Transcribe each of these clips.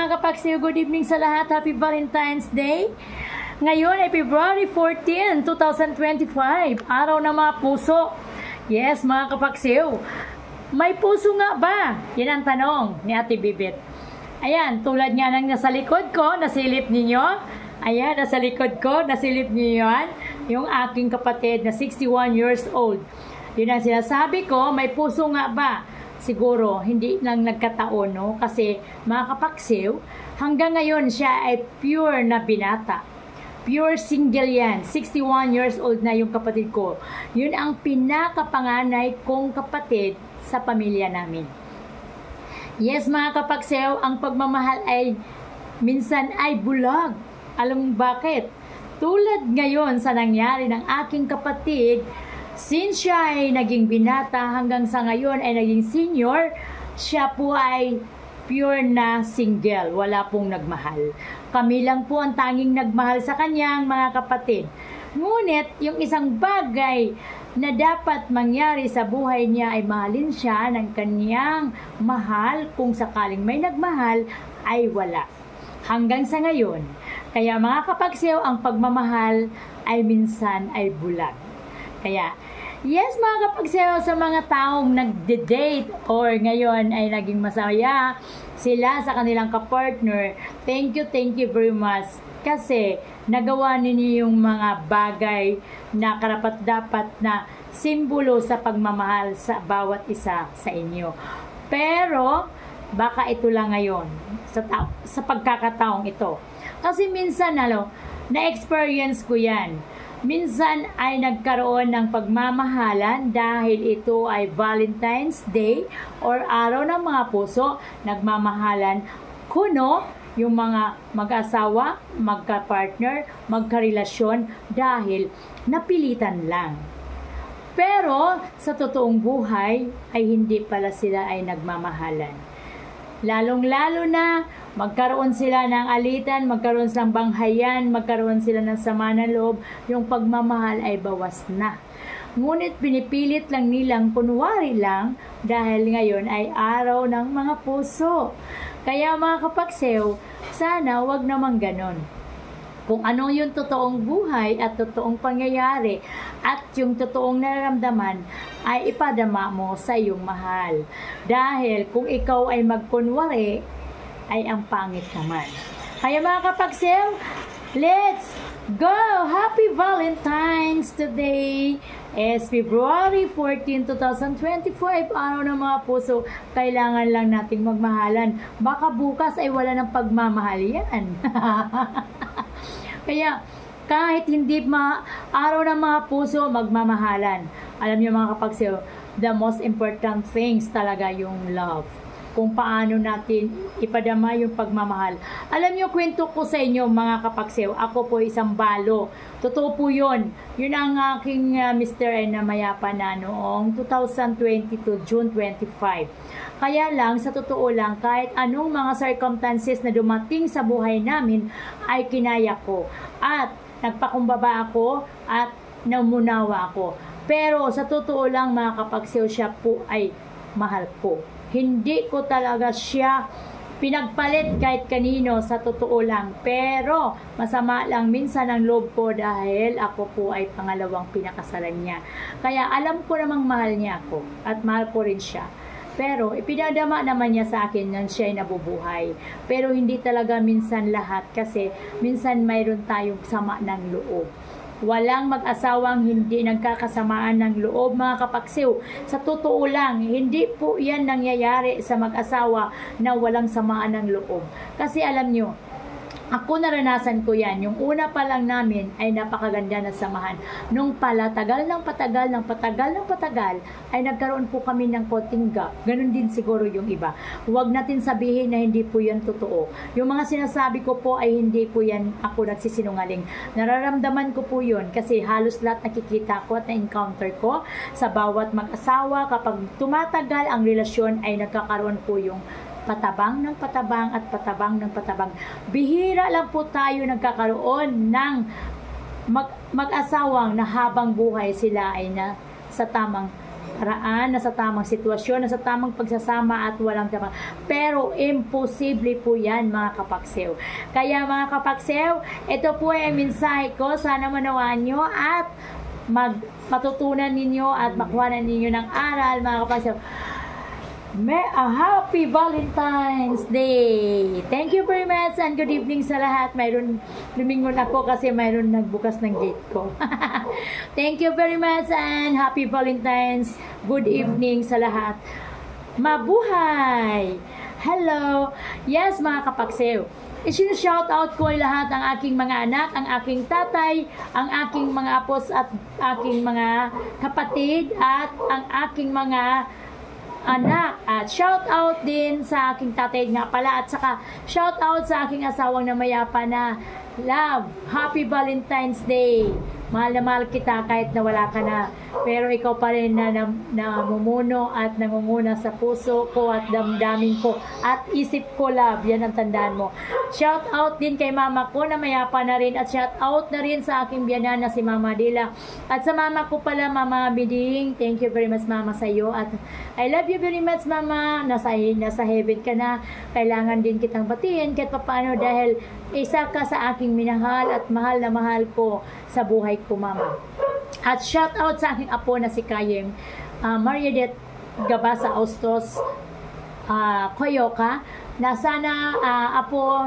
mga kapaksiw, good evening sa lahat. Happy Valentine's Day. Ngayon ay February 14, 2025. Araw ng mga puso. Yes, mga kapaksiw. May puso nga ba? Yan ang tanong ni Ate Bibit. Ayan, tulad nga ng nasa likod ko, nasilip ninyo. Ayan, nasa likod ko, nasilip niyo yan. Yung aking kapatid na 61 years old. Yun ang sinasabi ko, may puso nga ba? Siguro, hindi lang nagkataon, no? Kasi mga kapaksiw, hanggang ngayon siya ay pure na binata. Pure single yan. 61 years old na yung kapatid ko. Yun ang pinakapanganay kong kapatid sa pamilya namin. Yes, mga kapaksiw, ang pagmamahal ay minsan ay bulag. Alam mo bakit? Tulad ngayon sa nangyari ng aking kapatid, since siya ay naging binata hanggang sa ngayon ay naging senior, siya po ay pure na single. Wala pong nagmahal. Kami lang po ang tanging nagmahal sa kanyang mga kapatid. Ngunit, yung isang bagay na dapat mangyari sa buhay niya ay mahalin siya ng kanyang mahal. Kung sakaling may nagmahal, ay wala. Hanggang sa ngayon. Kaya mga kapaksiw, ang pagmamahal ay minsan ay bulag. Kaya, yes mga kapaksiw, sa mga taong nagde-date or ngayon ay naging masaya sila sa kanilang kapartner, thank you very much. Kasi nagawa ninyo yung mga bagay na karapat-dapat na simbolo sa pagmamahal sa bawat isa sa inyo. Pero, baka ito lang ngayon sa pagkakataong ito. Kasi minsan, na-experience ko yan. Minsan ay nagkaroon ng pagmamahalan dahil ito ay Valentine's Day or araw ng mga puso, nagmamahalan kuno yung mga mag-asawa, magka-partner, magka-relasyon dahil napilitan lang. Pero sa totoong buhay ay hindi pala sila ay nagmamahalan. Lalong-lalo na magkaroon sila ng alitan, magkaroon silang banghayan, magkaroon sila ng sama ng loob, yung pagmamahal ay bawas na. Ngunit pinipilit lang nilang kunwari lang dahil ngayon ay araw ng mga puso. Kaya mga kapaksiw, sana wag naman ganon. Kung ano yung totoong buhay at totoong pangyayari at yung totoong nararamdaman ay ipadama mo sa iyong mahal. Dahil kung ikaw ay magkunwari, ay ang pangit naman. Kaya mga kapaksiw, let's go! Happy Valentine's today! It's February 14, 2025, araw ng mga puso. Kailangan lang nating magmahalan. Baka bukas ay wala ng pagmamahal yan. Kaya, kahit hindi araw ng mga puso, magmamahalan. Alam niyo mga kapaksiw, the most important things talaga yung love. Kung paano natin ipadama yung pagmamahal. Alam niyo, kwento ko sa inyo mga kapaksiw, ako po isang balo. Totoo po yun. Yun ang aking Mr. na mayapa na noong 2022, June 25. Kaya lang, sa totoo lang, kahit anong mga circumstances na dumating sa buhay namin, ay kinaya ko. At nagpakumbaba ako at namunawa ako. Pero sa totoo lang mga kapaksiw, siya po ay mahal ko. Hindi ko talaga siya pinagpalit kahit kanino, sa totoo lang. Pero masama lang minsan ang loob ko dahil ako po ay pangalawang pinakasalan niya. Kaya alam ko namang mahal niya ako at mahal ko rin siya. Pero ipinadama naman niya sa akin nang siya ay nabubuhay. Pero hindi talaga minsan lahat kasi minsan mayroon tayong sama ng loob. Walang mag-asawang hindi nagkakasamaan ng loob mga kapaksiw. Sa totoo lang, hindi po yan nangyayari sa mag-asawa na walang samaan ng loob. Kasi alam nyo, ako naranasan ko yan. Yung una pa lang namin ay napakaganda na samahan. Nung pala, tagal ng patagal, ay nagkaroon po kami ng konting gap. Ganon din siguro yung iba. Huwag natin sabihin na hindi po yan totoo. Yung mga sinasabi ko po ay hindi po yan ako nagsisinungaling. Nararamdaman ko po yun kasi halos lahat nakikita ko at na-encounter ko sa bawat mag-asawa. Kapag tumatagal ang relasyon ay nagkakaroon po yung patabang ng patabang at patabang ng patabang. Bihira lang po tayo nagkakaroon ng mag-asawang na habang buhay sila ay na sa tamang paraan, nasa tamang sitwasyon, nasa tamang pagsasama at walang tama. Pero imposible po yan mga kapaksew. Kaya mga kapaksew, ito po ay mensahe ko. Sana manawaan nyo at matutunan ninyo at makuha ninyo ng aral mga kapaksew. May a happy Valentine's Day! Thank you very much and good evening sa lahat. Mayroon, lumingon ako kasi mayroon nagbukas ng gate ko. Thank you very much and happy Valentine's. Good evening sa lahat. Mabuhay! Hello! Yes mga kapaksew. Isi-shout out ko lahat ang aking mga anak, ang aking tatay, ang aking mga apos at aking mga kapatid at ang aking mga anak. At shout out din sa aking tatay nga pala at saka shout out sa aking asawang na mayapa na love, happy Valentine's Day. Mahal na mahal kita kahit na wala ka na. Pero ikaw pa rin na namumuno at nangunguna sa puso ko at damdamin ko at isip ko, love. Yan ang tandaan mo. Shout out din kay mama ko na mayapa na rin at shout out na rin sa aking biyanan na si Mama Dila. At sa mama ko pala, Mama Biding, thank you very much mama sa iyo at I love you very much mama. Nasa heaven ka na. Kailangan din kitang batiin kahit paano dahil isa ka sa aking minahal at mahal na mahal ko sa buhay ko mama. At shout out sa aking apo na si Kayem Mariadet Gabasa Austos Koyoka na sana apo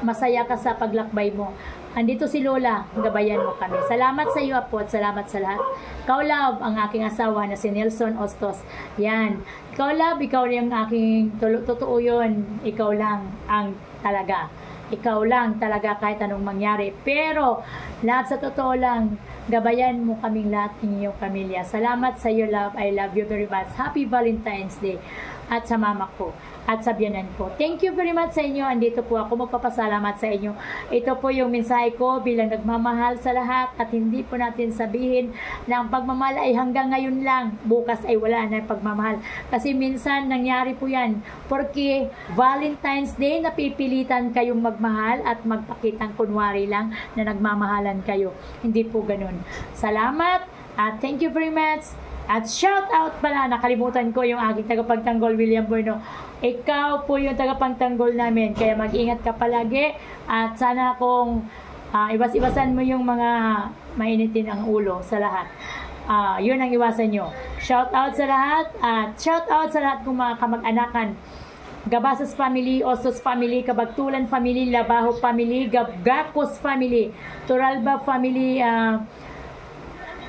masaya ka sa paglakbay mo. Andito si Lola, gabayan mo kami. Salamat sa iyo apo at salamat sa lahat. Ikaw love, ang aking asawa na si Nelson Ostos. Yan. Ikaw love, ikaw yung aking totoo yun. Ikaw lang ang talaga. Ikaw lang talaga kahit anong mangyari. Pero lahat sa totoo lang, gabayan mo kaming lahat ng iyong pamilya. Salamat sa iyo love. I love you very much. Happy Valentine's Day. At sa mama ko at sa biyanan ko. Thank you very much sa inyo. Andito po ako magpapasalamat sa inyo. Ito po yung mensahe ko bilang nagmamahal sa lahat at hindi po natin sabihin na ang pagmamahal ay hanggang ngayon lang. Bukas ay wala na pagmamahal. Kasi minsan nangyari po yan. Porque Valentine's Day napipilitan kayong magmahal at magpakitang kunwari lang na nagmamahalan kayo. Hindi po ganun. Salamat at thank you very much. At shout out pala, nakalimutan ko yung aking tagapagtanggol William Bueno. Ikaw po yung tagapagtanggol namin, kaya mag-ingat ka palagi at sana kung iwas-iwasan mo yung mga mainitin ang ulo sa lahat. Yun ang iwasan nyo. Shout out sa lahat at shout out sa lahat kong mga kamag-anakan. Gabasas family, Ostos family, Kabagtulan family, Labaho family, Gakos family, Turalba family,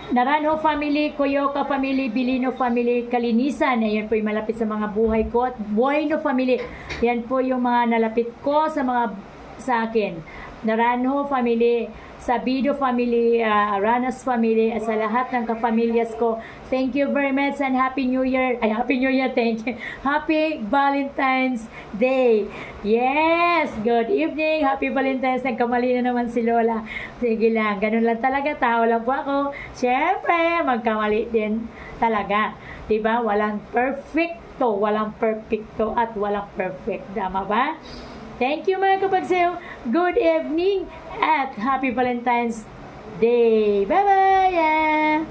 Naranjo family, Koyoka family, Bilino family, Kalinisan. Ayan po yung malapit sa mga buhay ko. At Bueno family. Yan po yung mga nalapit ko sa akin. Naranjo family, Sabido family, Aranas family, sa lahat ng kapamilyas ko. Thank you very much and Happy New Year. Ay, Happy New Year, thank you. Happy Valentine's Day. Yes, good evening. Happy Valentine's. Nagkamali na naman si Lola. Sige lang, ganun lang talaga. Tao lang po ako. Siyempre, magkamali din talaga. Diba? Walang perfecto. Walang perfecto at walang perfect. Tama ba? Thank you mga kapagsew. Good evening at Happy Valentine's Day. Bye-bye! Yeah.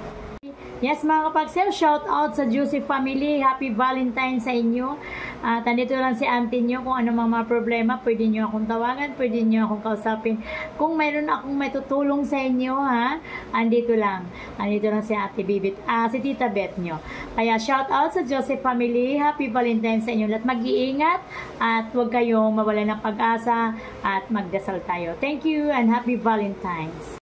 Yes mga kapagsew, shout out sa Juicy family. Happy Valentine's sa inyo. At andito lang si auntie nyo. Kung ano mga problema, pwede nyo akong tawagan, pwede nyo akong kausapin. Kung mayroon akong may tutulong sa inyo, ha, andito lang. Andito lang si ate Bibit, si tita Beth nyo. Kaya shout out sa Joseph family. Happy Valentine's sa inyo. At mag-iingat at huwag kayong mawala ng pag-asa at magdasal tayo. Thank you and Happy Valentine's.